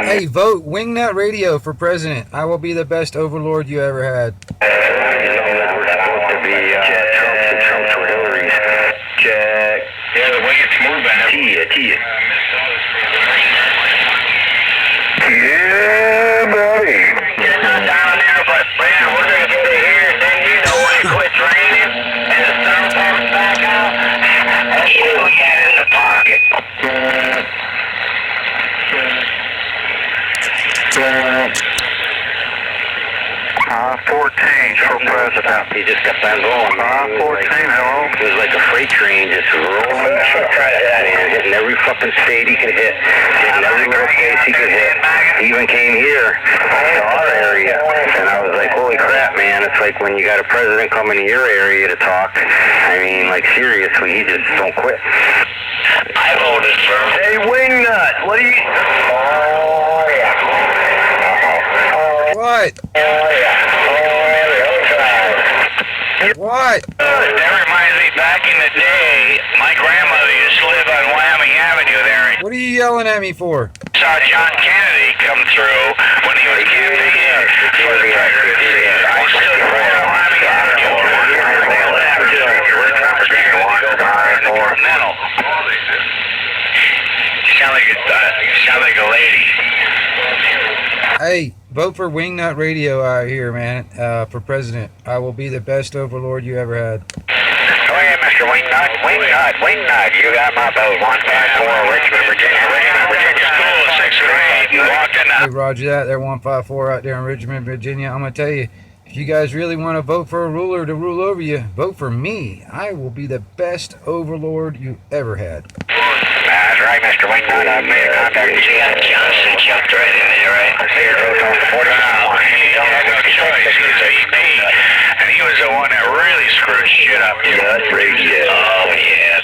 Hey, vote Wingnut Radio for president. I will be the best overlord you ever had. We're supposed to be Trumps and Trumps were Hillary's. Check. Yeah, the way it's moving. Tia. Yeah, buddy. It's not down there, but man, we're going to get it here. Then you know when it quits raining and the sun comes back out, that's what we had in the pocket. 14 for president. He just kept on going. 14, hello. It was like a freight train just rolling, man, hitting every fucking state he could hit, hitting every little place he could hit. He even came here to our area, and I was like, holy crap, man, it's like when you got a president coming to your area to talk. I mean, like, seriously, he just don't quit. I voted for him. Hey, Wingnut, what do you... Oh, yeah. What? What? That reminds me, back in the day, my grandmother used to live on Wyoming Avenue there, and What are you yelling at me for? saw John Kennedy come through when he was campaigning for the presidency. I stood right on Wyoming Avenue over here. Sound like a lady. Hey, vote for Wingnut Radio out here, man, for president. I will be the best overlord you ever had. Oh yeah, Mr. Wingnut, you got my vote. 154, Richmond, Virginia. School, 6th grade. You walked in Hey, roger that. They're 154 out there in Richmond, Virginia. I'm going to tell you, if you guys really want to vote for a ruler to rule over you, vote for me. I will be the best overlord you ever had. That's right, Mr. Wingnut. I've made a contact. Johnson jumped right in there, right? He had no choice. He was VP, and he was the one that really screwed shit up. Nut Radio. Oh, yes.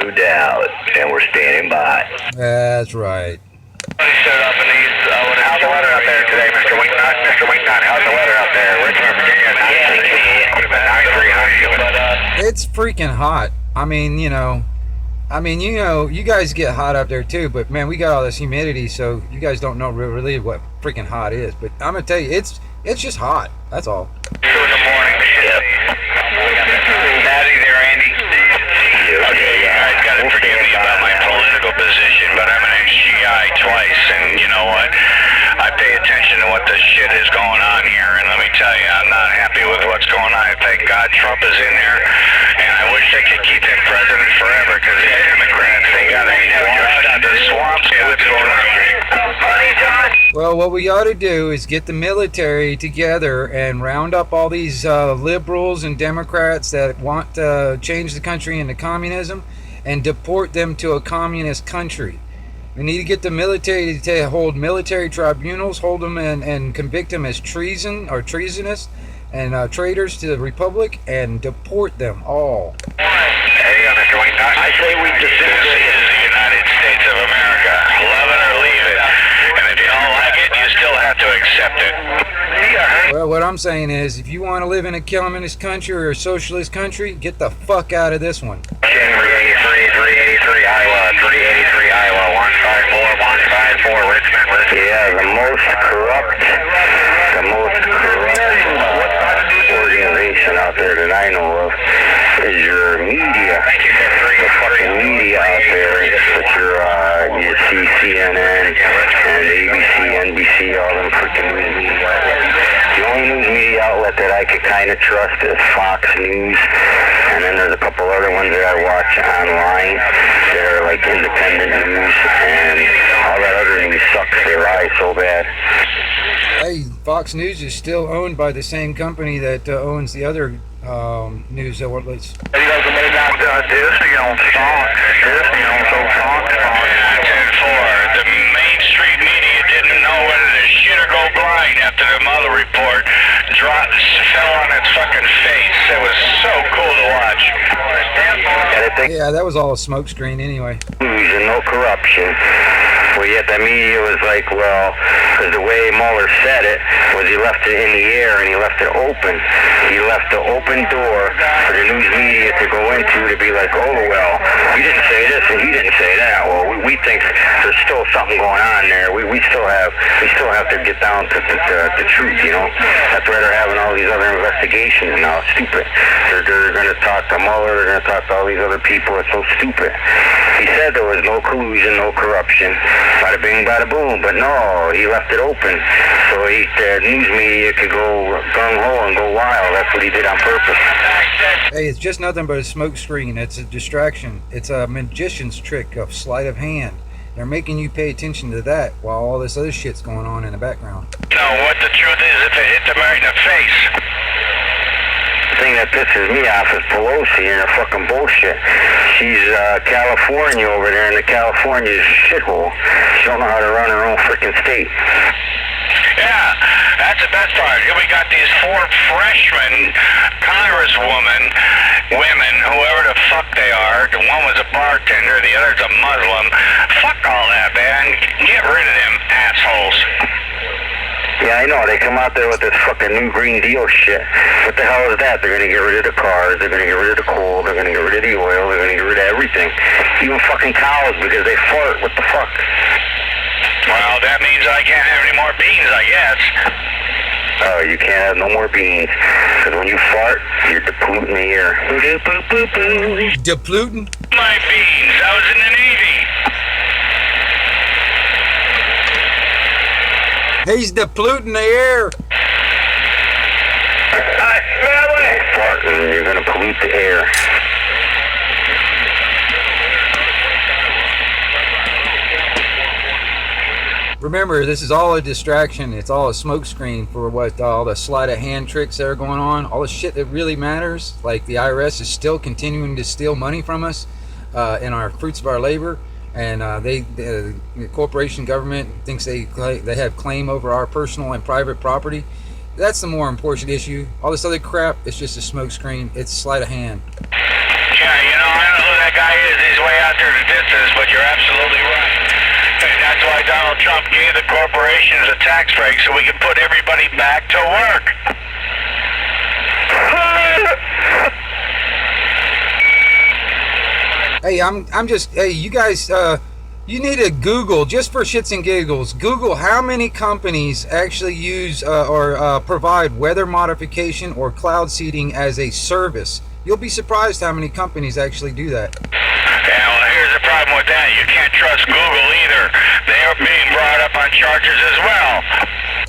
No doubt. And we're standing by. That's right. He stood up and he's, how's the weather out there today, Mr. Wingnut? Mr. Wingnut, how's the weather out there? Richmond, Virginia, 93, It's freaking hot. I mean, you guys get hot up there too, but man, we got all this humidity, so you guys don't know really what freaking hot is. But I'm gonna tell you, it's just hot. That's all. Good morning, Natty there, Andy. Okay, you guys gotta forgive me about my political position, but I'm an ex-GI twice, and you know what? I pay attention to what this shit is going on here, and let me tell you, I'm not happy with what's going on. Thank God Trump is in there, and I wish they could keep him president forever, because these Democrats, they gotta wash out the swamps. What's going on here? Well, what we ought to do is get the military together and round up all these liberals and Democrats that want to change the country into communism and deport them to a communist country. We need to get the military to hold military tribunals, hold them and convict them as treason or treasonous and traitors to the republic, and deport them all. Hey, Mr. Wingnut. I say we disintegrate the United States of America. Love it or leave it. And if you don't like it, you still have to accept it. Well, what I'm saying is, if you want to live in a communist country or a socialist country, get the fuck out of this one. 383 Iowa, 383 Iowa, 154, Richmond, Virginia. Yeah, the most corrupt organization out there that I know of is your media. The fucking media out there. But you see CNN and ABC, NBC, all them freaking news media outlets. The only news media outlet that I could kind of trust is Fox News, and then there's a couple other ones that I watch online that are like independent news, and all that other news sucks their eyes so bad. Hey, Fox News is still owned by the same company that owns the other news outlets. You guys have made out Disney on Fox. Disney on Fox. The mainstream media didn't know whether to shit or go blind after the Mueller report fell on its fucking face. It was so cool to watch. Yeah, that was all a smokescreen anyway. News and no corruption. Well, yet the media was like, well, because the way Mueller said it was he left it in the air and he left it open. He left the open door for the news media to go into to be like, oh, well, you didn't say this and he didn't say that. Well, we think for there's still something going on there. We still have to get down to the truth, you know. That's why they're having all these other investigations now. It's stupid. They're going to talk to Mueller. They're going to talk to all these other people. It's so stupid. He said there was no collusion, no corruption. Bada bing, bada boom. But no, he left it open so the news media could go gung ho and go wild. That's what he did on purpose. Hey, it's just nothing but a smoke screen. It's a distraction. It's a magician's trick of sleight of hand. They're making you pay attention to that while all this other shit's going on in the background. No, what the truth is, if it hit them right in the face. The thing that pisses me off is Pelosi and her fucking bullshit. She's California over there, and the California's a shithole. She don't know how to run her own freaking state. Yeah, that's the best part. Here we got these 4 freshmen women, whoever the fuck they are. The one was a bartender, the other's a Muslim. Fuck all that, man. Get rid of them assholes. Yeah, I know. They come out there with this fucking new Green Deal shit. What the hell is that? They're going to get rid of the cars. They're going to get rid of the coal. They're going to get rid of the oil. They're going to get rid of everything. Even fucking cows because they fart. What the fuck? Well, that means I can't have any more beans, I guess. Oh, you can't have no more beans. Because when you fart, you're depleting the air. Depluting? My beans. I was in the Navy. He's depluting the air. Farting, you're going to pollute the air. Remember, this is all a distraction. It's all a smokescreen for what all the sleight of hand tricks that are going on. All the shit that really matters. Like the IRS is still continuing to steal money from us in our fruits of our labor. And the corporation government thinks they have claim over our personal and private property. That's the more important issue. All this other crap, it's just a smokescreen. It's sleight of hand. Yeah, you know, I don't know who that guy is. He's way out there in the distance, but you're absolutely right. And that's why Donald Trump gave the corporations a tax break so we can put everybody back to work. Hey, you guys, you need to Google, just for shits and giggles, Google how many companies actually use or provide weather modification or cloud seeding as a service. You'll be surprised how many companies actually do that. Yeah, well, here's the problem with that. You can't trust Google either. They are being brought up on charges as well.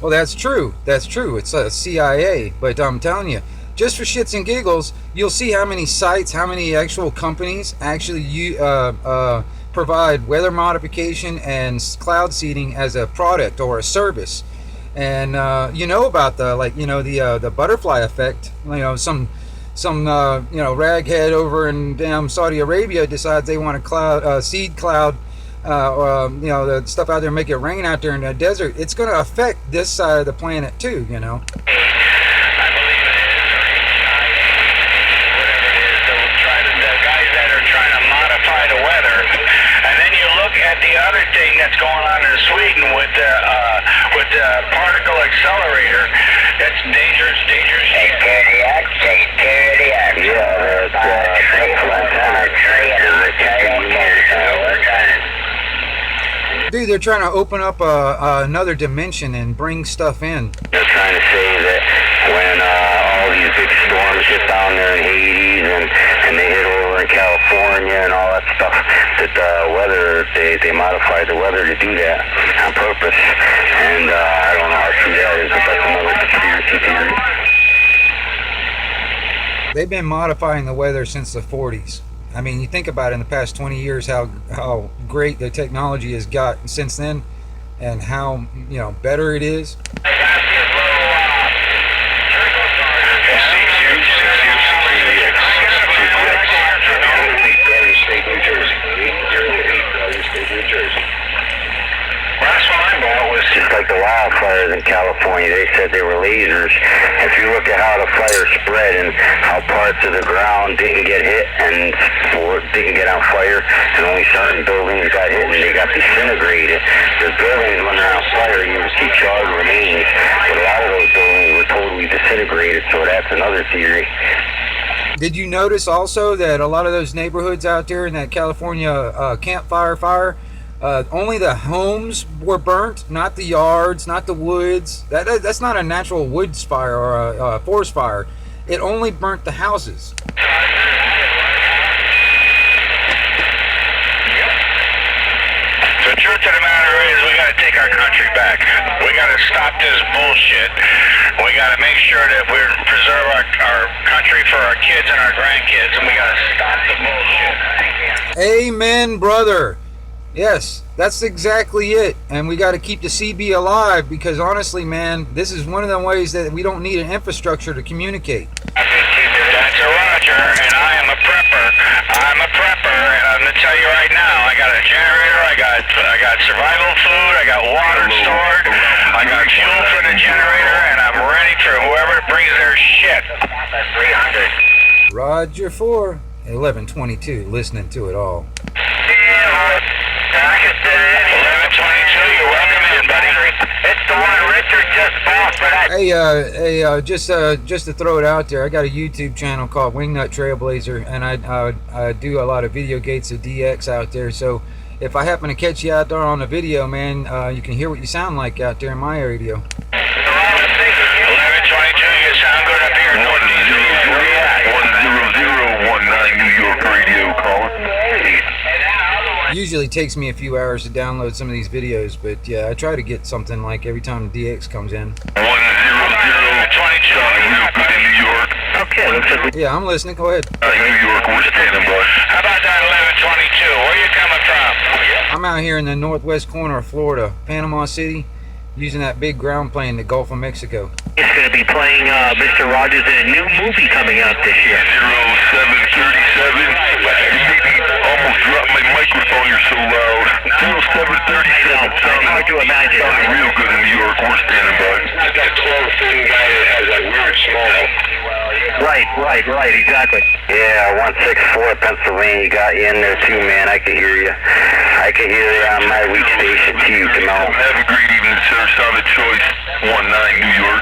Well, that's true. That's true. It's a CIA. But I'm telling you, just for shits and giggles, you'll see how many sites, how many actual companies actually provide weather modification and cloud seeding as a product or a service. And you know about the butterfly effect. You know, some raghead over in damn Saudi Arabia decides they want a seed cloud, the stuff out there, make it rain out there in the desert. It's going to affect this side of the planet too, you know. The other thing that's going on in Sweden with the particle accelerator, that's dangerous. Dude, they're trying to open up another dimension and bring stuff in. They're trying to say that when all these big storms hit down there in Hades and they hit over in California and all that stuff, that the weather, they modified the weather to do that on purpose. And I don't know how true that is, but that's another conspiracy theory. They've been modifying the weather since the 40s. I mean, you think about it, in the past 20 years, how great the technology has got since then, and how better it is. Just like the wildfires in California, they said they were lasers. If you look at how the fire spread and how parts of the ground didn't get hit and didn't get on fire, and only certain buildings got hit and they got disintegrated. The buildings, when they're on fire, you see charred remains, but a lot of those buildings were totally disintegrated, so that's another theory. Did you notice also that a lot of those neighborhoods out there in that California campfire fire, Only the homes were burnt, not the yards, not the woods. That's not a natural woods fire or a forest fire. It only burnt the houses. The truth of the matter is we got to take our country back. We got to stop this bullshit. We got to make sure that we preserve our country for our kids and our grandkids, and we got to stop the bullshit. Amen, brother. Yes, that's exactly it. And we got to keep the CB alive because honestly, man, this is one of the ways that we don't need an infrastructure to communicate. That's a Roger, and I am a prepper. I'm a prepper, and I'm gonna tell you right now, I got a generator, I got survival food, I got water stored, I got fuel for the generator, and I'm ready for whoever brings their shit. 300. Roger 4, 1122, listening to it all. 1122, you're welcome in, buddy. It's the one Richard just bought for that. Hey, just to throw it out there, I got a YouTube channel called Wingnut Trailblazer, and I do a lot of video gates of DX out there. So if I happen to catch you out there on the video, man, you can hear what you sound like out there in my radio. 1122, you sound good up here. 10019 New York radio calling. Usually takes me a few hours to download some of these videos, but yeah, I try to get something like every time DX comes in. 10022, real good in New York. Okay, looks like Yeah, I'm listening. Go ahead. New York, we're standing by. How about that 1122? Where you coming from? I'm out here in the northwest corner of Florida, Panama City, using that big ground plane, the Gulf of Mexico. it's going to be playing Mr. Rogers in a new movie coming out this year. 0737. You maybe almost dropped my microphone, you're so loud. 0737. It's hard to imagine. Sounding real good in New York, we're standing by. That's that clone thin guy that has that weird small. Right, exactly. Yeah, 164 Pennsylvania, you got you in there too, man. I can hear you. I can hear you on my weak station too, Kamal. Have a great evening, sir. Solid choice. 19 New York.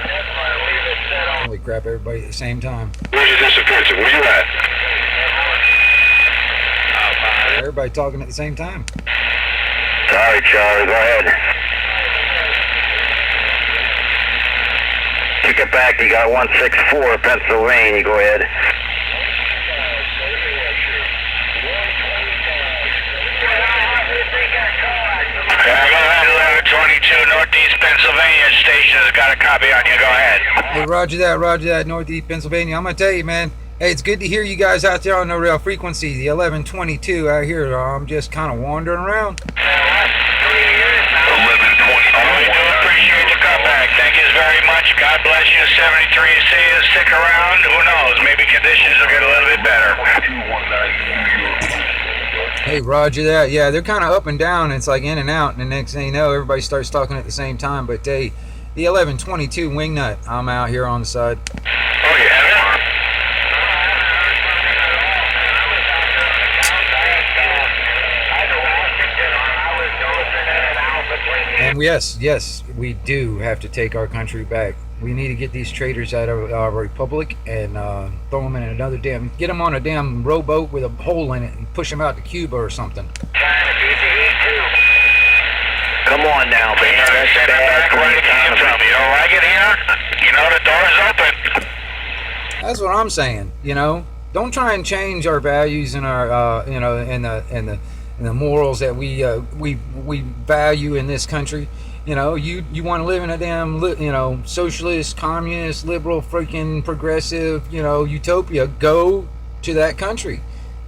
Holy crap, everybody at the same time. Where's your disappearance? Where you at? Everybody talking at the same time. Sorry, Charlie, go ahead. Kick it back, you got 164 Pennsylvania, go ahead. Yeah, go ahead, 1122 Northeast Pennsylvania station has got a copy on you. Go ahead. Hey, roger that, Northeast Pennsylvania. I'm gonna tell you, man. Hey, it's good to hear you guys out there on the real frequency, the 1122 out here. I'm just kind of wandering around. 1120. We do appreciate the comeback. Thank you very much. God bless you. 73 see you. Stick around. Who knows? Maybe conditions will get a little bit better. Hey, roger that. Yeah, they're kind of up and down. It's like in and out, and the next thing you know, everybody starts talking at the same time. But hey, the 1122 Wingnut, I'm out here on the side. Oh, yeah. And yes, we do have to take our country back. We need to get these traitors out of our republic and throw them in another get them on a damn rowboat with a hole in it and push them out to Cuba or something. Come on now, man. That's bad for the economy. You don't like it here? You know the door's open. That's what I'm saying. You know, don't try and change our values and our and the morals that we value in this country. You know, you want to live in a damn socialist, communist, liberal, freaking progressive, utopia. Go to that country.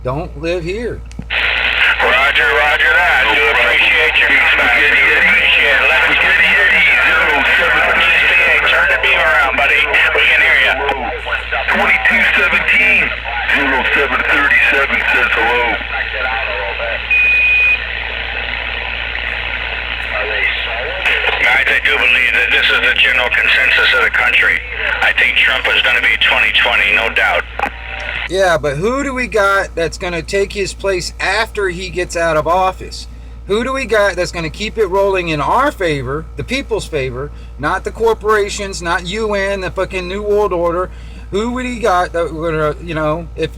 Don't live here. Roger that. Do appreciate your feedback. Do appreciate it. Turn the beam around, buddy. We can hear you. 2217. 0737 says hello. Guys, I do believe that this is the general consensus of the country. I think Trump is going to be 2020, no doubt. Yeah, but who do we got that's going to take his place after he gets out of office? Who do we got that's going to keep it rolling in our favor, the people's favor, not the corporations, not UN, the fucking New World Order? Who would he got that we're gonna, you know, if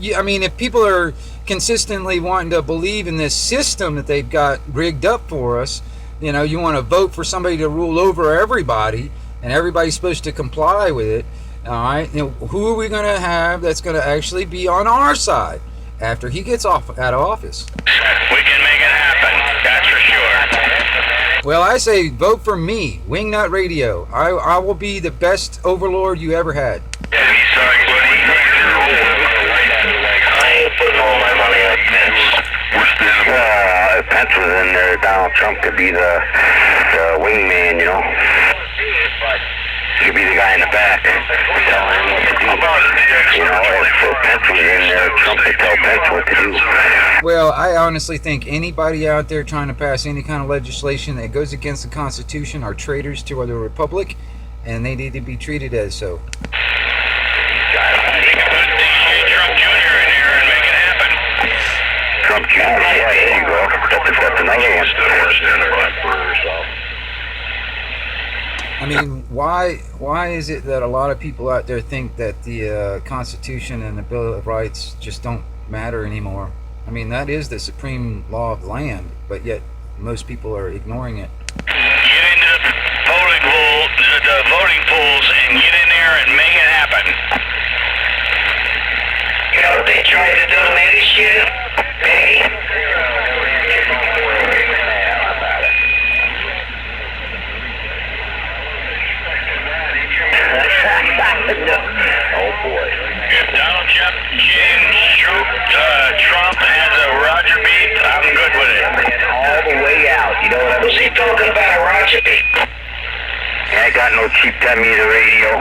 people are consistently wanting to believe in this system that they've got rigged up for us, you know, you want to vote for somebody to rule over everybody, and everybody's supposed to comply with it. All right, you know, who are we gonna have that's gonna actually be on our side after he gets out of office? We can make it happen, that's for sure. Well, I say vote for me, Wingnut Radio. I will be the best overlord you ever had. Yeah, he's sorry, buddy. I ain't putting all my money on Pence. We're standing If Pence was in there, Donald Trump could be the wingman, you know. He could be the guy in the back telling him what to do. You know, if Pence was in there, Trump could tell Pence what to do. Well, I honestly think anybody out there trying to pass any kind of legislation that goes against the Constitution are traitors to the Republic, and they need to be treated as so. Trump Jr. in here and make it happen. Trump Jr., yeah, there you go. That's another one. I mean, why is it that a lot of people out there think that the Constitution and the Bill of Rights just don't matter anymore? I mean, that is the supreme law of the land, but yet most people are ignoring it. Get into the voting pools and get in there and make it happen. You know what they tried to do to me this year? Hey? Oh boy. If Donald Trump has a Roger beat, I'm good with it. All the way out, you know what I mean? Who's he talking about a Roger beat? I ain't got no cheap 10 meter radio.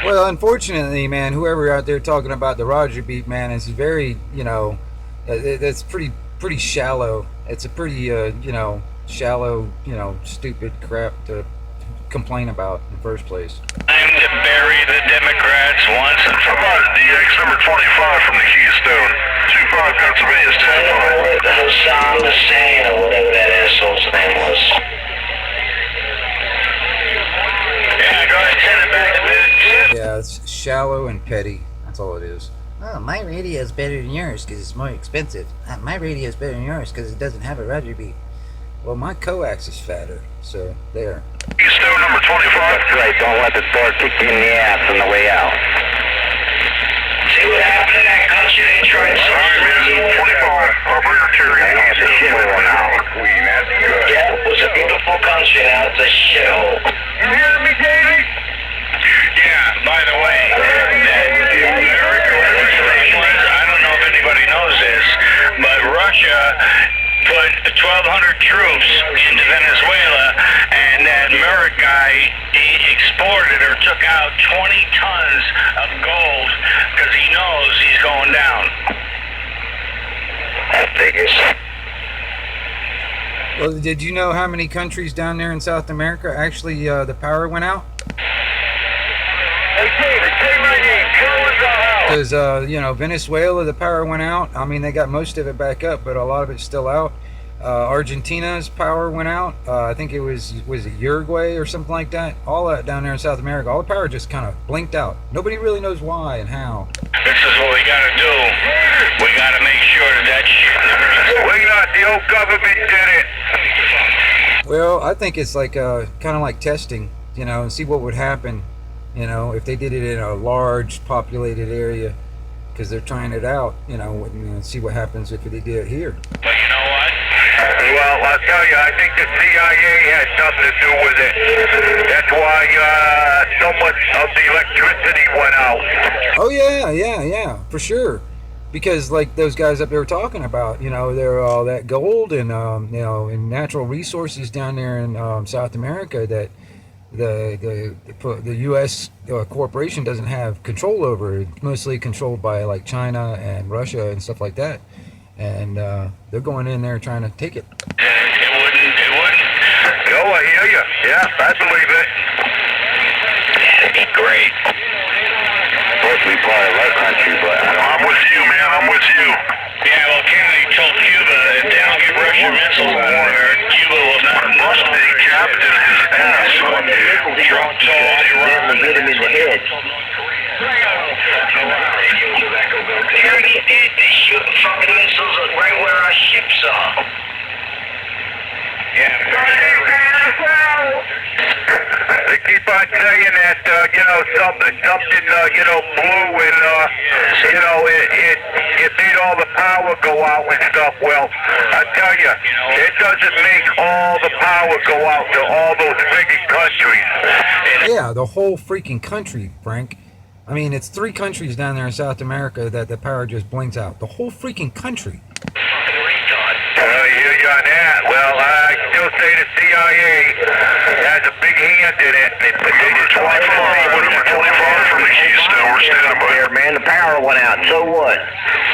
Well, unfortunately, man, whoever out there talking about the Roger beat, man, is very, you know, that's pretty shallow. It's a pretty, you know, shallow, you know, stupid crap to complain about in the first place. Time to bury the Democrats once and for all. DX number 25 from the Keystone. 25 Pennsylvania, I stand don't know what the Hassan Hussein or whatever that asshole's name was. Yeah, go ahead, send it back to business. Yeah, it's shallow and petty. That's all it is. Oh, my radio is better than yours because it's more expensive. My radio is better than yours because it doesn't have a Roger beat. Well, my coax is fatter, so there. Keystone number 25. That's right, don't let the door kick you in the ass on the way out. See what happened in that country? They tried so Alright, man, 25. Operator Terry. I know it's a shithole now. Yeah, it was a beautiful country, now it's a shithole. You hear me, Davey? Yeah, by the way, I don't know if anybody knows this, but Russia put 1,200 troops into Venezuela, and that Merrick guy, he exported or took out 20 tons of gold because he knows he's going down. That figures. Well, did you know how many countries down there in South America actually the power went out? Because, you know, Venezuela, the power went out. I mean, they got most of it back up, but a lot of it's still out. Argentina's power went out. I think it was it Uruguay or something like that? All that down there in South America, all the power just kind of blinked out. Nobody really knows why and how. This is what we gotta do. We gotta make sure that shit never We got the old government did it. Well, I think it's like kind of like testing, you know, and see what would happen, you know, if they did it in a large populated area, because they're trying it out, you know, and see what happens if they did it here. But you know what? Well, I'll tell you, I think the CIA had something to do with it. That's why so much of the electricity went out. Oh yeah, for sure. Because like those guys up there were talking about, you know, they're all that gold and you know, and natural resources down there in South America that the U.S. corporation doesn't have control over. It's mostly controlled by like China and Russia and stuff like that. And they're going in there trying to take it. It wouldn't. Yo, I hear you. Yeah, I believe it. That'd be great. Of course, we probably like country, but I don't I'm with you, man. I'm with you. Yeah, well, Kennedy told Cuba if they don't get Russian missiles out of there, Cuba will not Must be captain his ass. Trump told Iran hit him in the head. They shoot fucking missiles right where our ships are. Yeah. They keep on saying that, something, blew and, it made all the power go out and stuff. Well, I tell you, it doesn't make all the power go out to all those friggin' countries. Yeah, the whole freaking country, Frank. I mean, it's 3 countries down there in South America that the power just blinks out. The whole freaking country. I hear you on that. Well, I still say the CIA has a big hand in it. They just want to see what it's doing. We're standing by. There, man, the power went out. So what?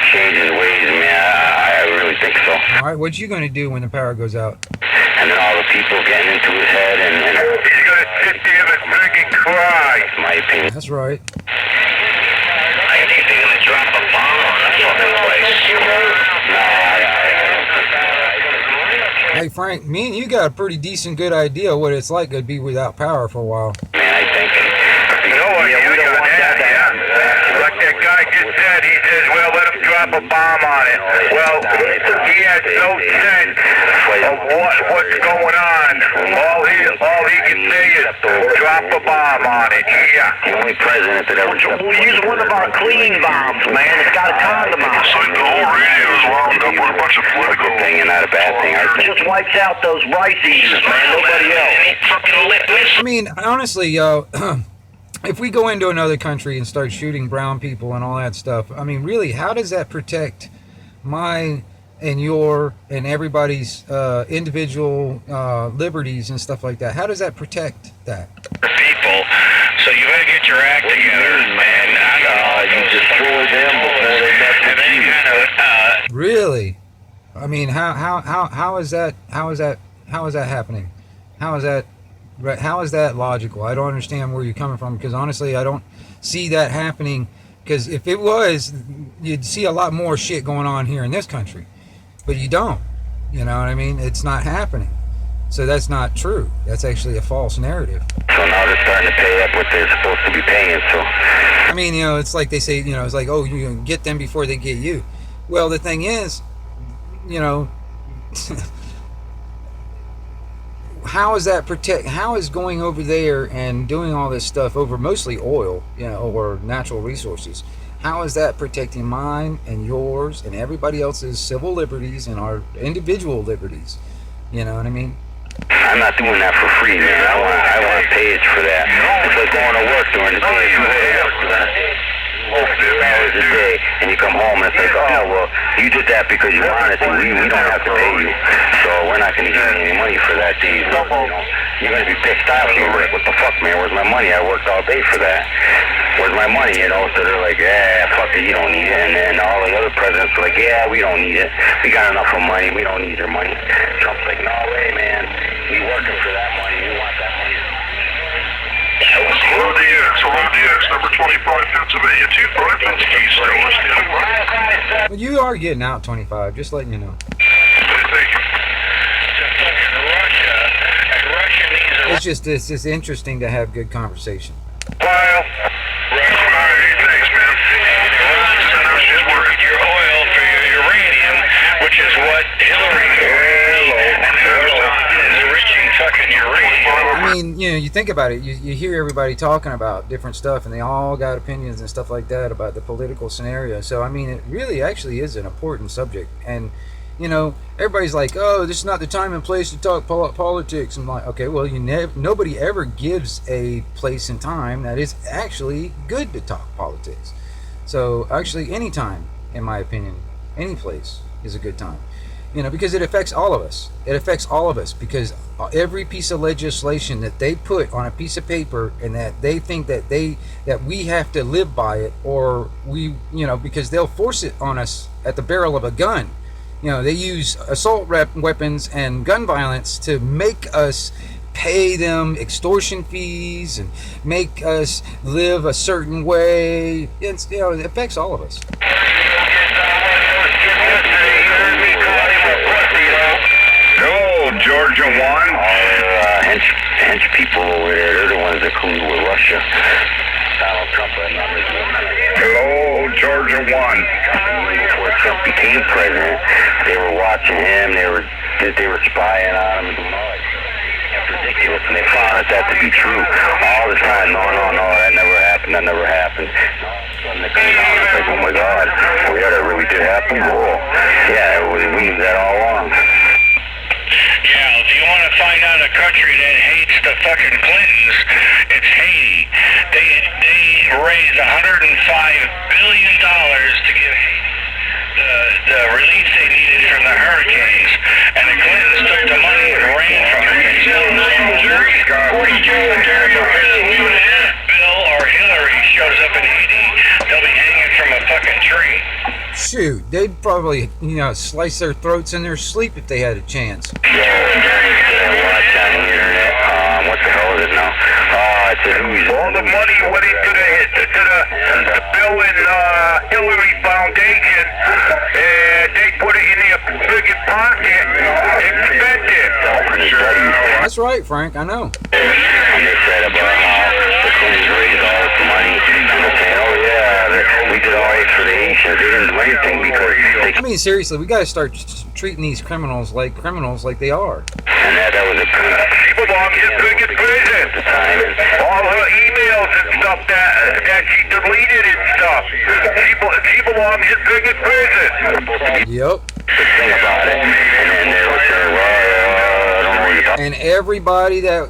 Changes ways, man. I really think so. All right, what you going to do when the power goes out? And then all the people getting into his head and He's going to sit there and friggin' cry. my opinion. That's right. I think they're gonna drop a bomb on the fucking place. Hey, Frank, me and you got a pretty decent good idea what it's like to be without power for a while. Man, I think. We don't want that, yeah. Like that guy just said, he says, well, let him drop a bomb on it. Well, he has no sense of what's going on. All he can say is drop a bomb on it. Yeah. The only president that ever. We'll use one of our clean bombs, man. It's got a condom on it. So the whole radio is wound up with a bunch of political Thing and not a bad thing. It just wipes out those rice eaters, man. Nobody else. I mean, honestly, if we go into another country and start shooting brown people and all that stuff, I mean, really, how does that protect my and your and everybody's individual liberties and stuff like that? How does that protect that? people. So you better get your act together, man. You destroy them before they mess And with then you you. kind of, Really? I mean, how is that happening? How is that logical? I don't understand where you're coming from, because honestly, I don't see that happening. Because if it was, you'd see a lot more shit going on here in this country, but you don't. You know what I mean? It's not happening. So that's not true. That's actually a false narrative. So now they're starting to pay up what they're supposed to be paying. So I mean, it's like they say, it's like, oh, you can get them before they get you. Well, the thing is, how is that how is going over there and doing all this stuff over mostly oil, or natural resources, how is that protecting mine and yours and everybody else's civil liberties and our individual liberties? You know what I mean? I'm not doing that for free, man. I want payage for that. It's like going to work during the day. You go to work for that 2 hours a day, and you come home and it's like, oh, well, you did that because you wanted to. We don't have to pay you, so we're not going to give you any money for that. You're going to be pissed off. You're like, what the fuck, man? Where's my money? I worked all day for that. Where's my money? So they're like, yeah, fuck it, you don't need it. And then all the other presidents are like, yeah, we don't need it. We got enough of money. We don't need your money. Trump's like, no way, man. We working for that money. We want that money. Hello, DX, number 25, Pennsylvania, 25, Keystone, standing by. But you are getting out 25, just letting you know. Thank you. It's just interesting to have good conversation. Well, Thanks, man. So she's working your oil for your uranium, which is what Hillary is enriching fucking uranium. I mean, you think about it, you hear everybody talking about different stuff, and they all got opinions and stuff like that about the political scenario. So, I mean, it really actually is an important subject. And, everybody's like, oh, this is not the time and place to talk politics. I'm like, okay, well, nobody ever gives a place and time that is actually good to talk politics. So, actually, any time, in my opinion, any place is a good time. Because it affects all of us. It affects all of us, because every piece of legislation that they put on a piece of paper and that they think that we have to live by it, or because they'll force it on us at the barrel of a gun. They use assault weapons and gun violence to make us pay them extortion fees and make us live a certain way. It affects all of us. Georgia 1. Hench people over there, they're the ones that collude with Russia. Donald Trump. Hello, Georgia 1. Before Trump became president, they were watching him. They were spying on him and doing all that. It's ridiculous, and they found that to be true all the time. No, that never happened. That never happened. And they came out and it's like, oh my God, oh yeah, that really did happen. Whoa, yeah, we knew that all along. Yeah, if you want to find out a country that hates the fucking Clintons, it's Haiti. They raised $105 billion to give Haiti the relief they needed from the hurricanes, and the Clintons took the money and ran from it. Bill or Hillary shows up in Haiti, they'll be hanging from a fucking tree. Shoot, they'd probably, slice their throats in their sleep if they had a chance. Watch on the internet. What the hell is it now? It's All the money went into the Bill and Hillary Foundation, and they put it in their biggest pocket and spent it. That's right, Frank, I know. And they said about how the Clintons raised all this money, and they're saying, oh yeah, we did all right for the Haitians. They didn't do anything because they... I mean, seriously, we gotta start treating these criminals like they are. And that was a good... She belongs in biggest prison. All her emails and stuff that she deleted and stuff. She belongs in biggest prison. Yep. The thing about it. And then they were saying, well, I don't know what you're talking And everybody that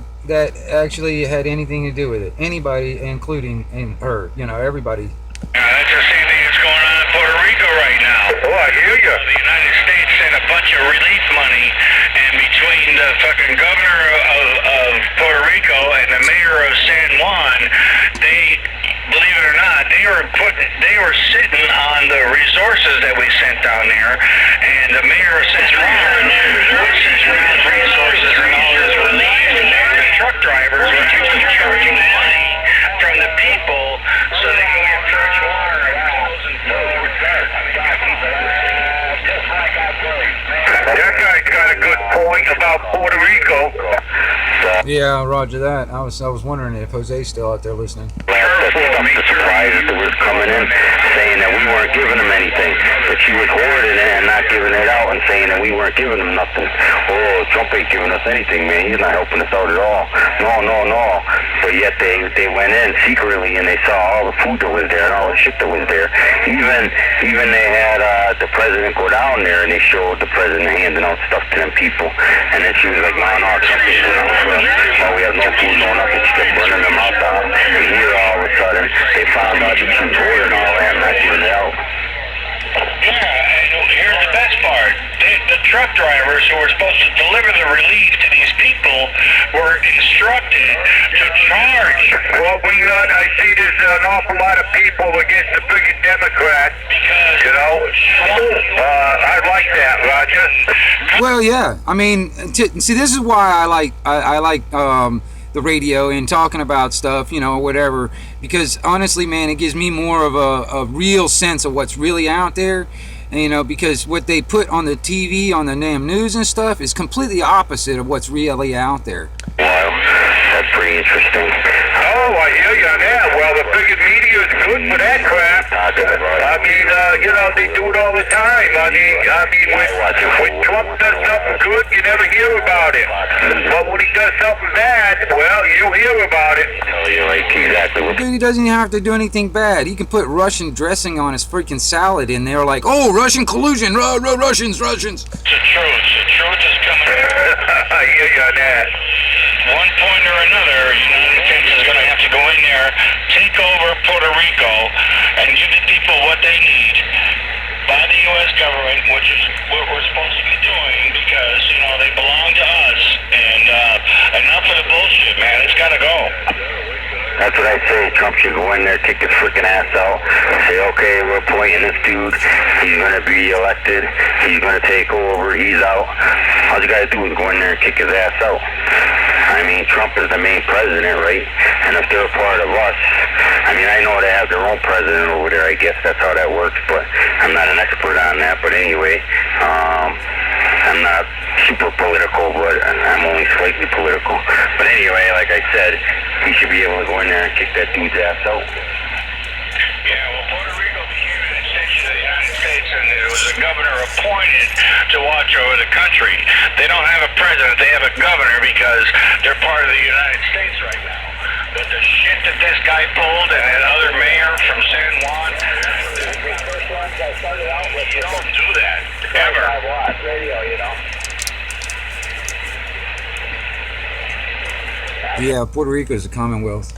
actually had anything to do with it, anybody, including her, everybody. That's the same thing that's going on in Puerto Rico right now. Oh, I hear you. The United States sent a bunch of relief money, and between the fucking governor of Puerto Rico and the mayor of San Juan, they, believe it or not, they were sitting on the resources that we sent down there, and the mayor of San Juan resources and all this relief, and the truck drivers were actually charging money from the people so they can get fresh water and clothes and food. That guy's got a good point about Puerto Rico. Yeah, roger that. I was wondering if Jose's still out there listening. That stuff, the surprises that was coming in, saying that we weren't giving them anything, that she was hoarding it and not giving it out, and saying that we weren't giving them nothing. Oh, Trump ain't giving us anything, man. He's not helping us out at all. No. But yet they went in secretly and they saw all the food that was there and all the shit that was there. Even they had the president go down there and they showed the president handing out stuff to them people. And then she was like, no, Trump ain't doing it for us. Oh, we have no food, no nothing. She kept burning them out down. And here all of a sudden they found out that she was hoarding all that and not giving it out. Yeah, and here's the best part. The truck drivers who were supposed to deliver the relief to these people were instructed to charge. Well, I see there's an awful lot of people against the biggest Democrat. I like that, Roger. Well, yeah. I mean, see, this is why I like the radio and talking about stuff, whatever. Because honestly, man, it gives me more of a real sense of what's really out there. Because what they put on the TV, on the damn news and stuff, is completely opposite of what's really out there. Wow, that's pretty interesting. Oh, I hear you on that. Well, the biggest media is good for that crap. I mean, they do it all the time. I mean, when Trump does something good, you never hear about it. But when he does something bad, well, you hear about it. You're right, exactly. Dude, he doesn't even have to do anything bad. He can put Russian dressing on his freaking salad in there like, oh, Russian collusion, Russians. It's the truth. The truth is coming out. I hear you on that. One point or another, United States is going to have to go in there, take over Puerto Rico, and give the people what they need by the U.S. government, which is what we're supposed to be doing because, they belong to us. And enough of the bullshit, man. It's got to go. That's what I say. Trump should go in there, kick his freaking ass out, say, okay, we're appointing this dude. He's going to be elected. He's going to take over. He's out. All you got to do is go in there and kick his ass out. I mean, Trump is the main president, right? And if they're a part of us, I mean, I know they have their own president over there. I guess that's how that works, but I'm not an expert on that. But anyway, I'm not super political, but I'm only slightly political. But anyway, like I said, he should be able to go in there and kick that dude's ass out. Yeah, well, Puerto Rico became an extension of the United States, and there was a governor appointed to watch over the country. They don't have a president, they have a governor because they're part of the United States right now. But the shit that this guy pulled and that other mayor from San Juan, you don't do that, ever. Yeah, Puerto Rico is a Commonwealth.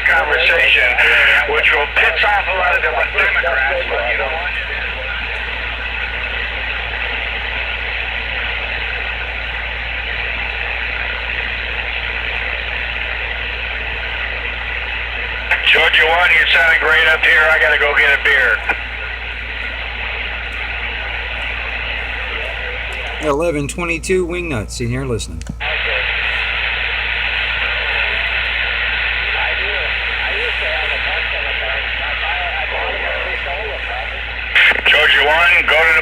Conversation, which will piss off a lot of Democrats, but you know what? Georgia 1, you're sounding great up here. I gotta go get a beer. 1122 Wingnuts, and you're listening. Georgia 1, go to the